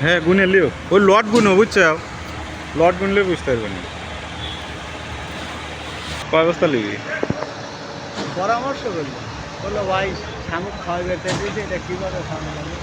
হ্যাঁ গুনে লিও ওই লট গুনো বুঝছো লট গুনলে বুঝতে পারবে না কয় বস্তা নিবি পরামর্শ করলো বললো ভাই শামুক খাওয়া যেতে দিয়েছে এটা কীভাবে খাওয়ানো যাবে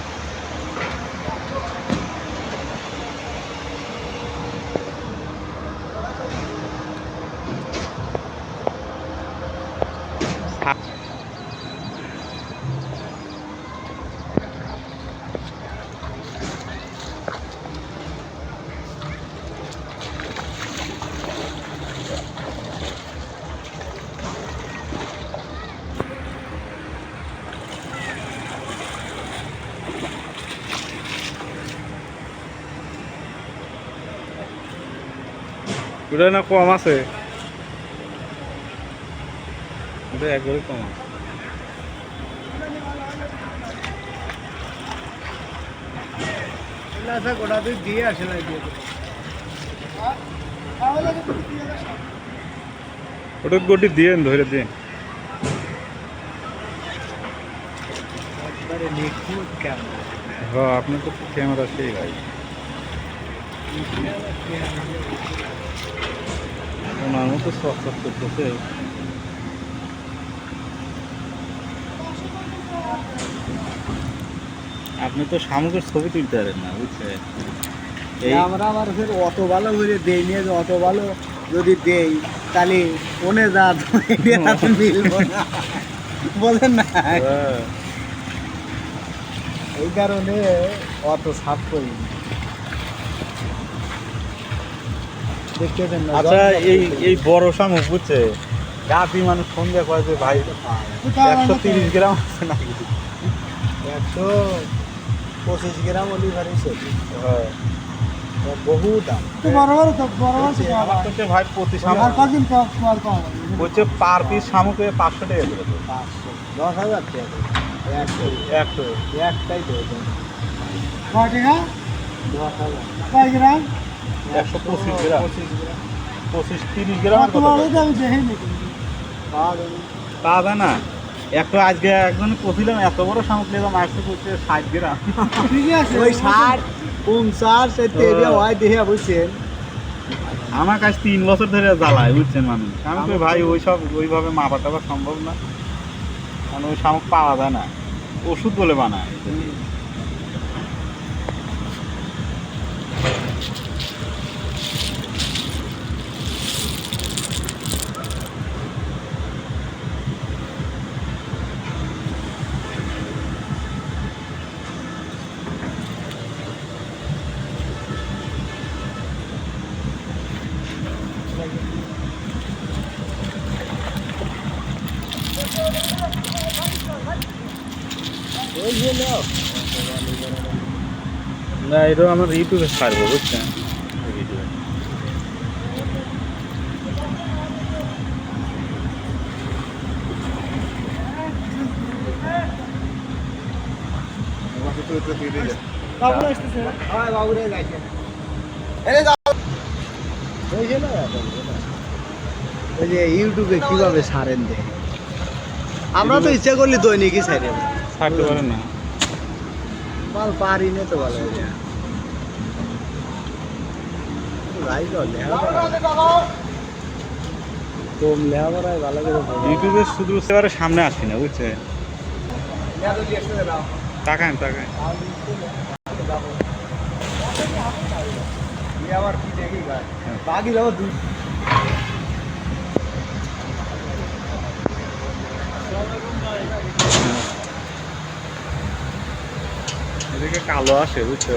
ওটা না কম আছে ওটা একবারে কম আছে গোটা তুই দিয়ে আসে না দিয়ে ওটা গোটি দিয়েন ধরে দিন একবারে নিখুঁত ক্যামেরা হ্যাঁ আপনার তো ক্যামেরা সেই ভাই ওনার মতো শখ শখ করতেছে আপনি তো শামুকের ছবি তুলতে পারেন না বুঝছেন আমরা আবার ফের অত ভালো করে দেই নিয়ে যে অত ভালো যদি দেই তাহলে ওনে যা মিলবো না বলেন না এই কারণে অত সাপ করি দেখতেছেন না আচ্ছা এই বড় শামুক বুঝছে গাপি মানুষ ফোন দিয়ে কয় যে ভাই 130 গ্রাম আছে নাকি 125 গ্রাম অলিভার হিসেবে হ্যাঁ বহু দাম আমার তো ভাই প্রতি শামুক হচ্ছে পার পিস শামুকে 500 টাকা করে 10,000 টাকা একটাই তো 10,000 গ্রাম 125 গ্রাম 25-30 গ্রাম পাওয়া যায় না একটু আজকে একজন কছিলাম এত বড় শামুক নিলাম আসতে করছে 60 গ্রাম ওই 60-50 হয় দেখে বুঝছেন আমার কাছে 3 বছর ধরে জ্বালায় বুঝছেন মানুষ আমি তো ভাই ওইভাবে মাপা টাপা সম্ভব না কারণ ওই শামুক পাওয়া যায় না ওষুধ বলে বানায় না এটা আমার ইউটিউবে ছাড়বো বুঝছেন ওই যে ইউটিউবে কিভাবে ছাড়েন দেয় আমরা তো ইচ্ছা করলে দৈনিকই ছাড়ে ছাড়তে পারেন না মাল পারি না তো ভালো কম লেখাপড়ায় ভালো করে ইউটিউবে শুধু সেবারে সামনে আসি না বুঝছে তাকান আবার কি দেখি বাকি যাবো দুই এদিকে কালো আসে বুঝছো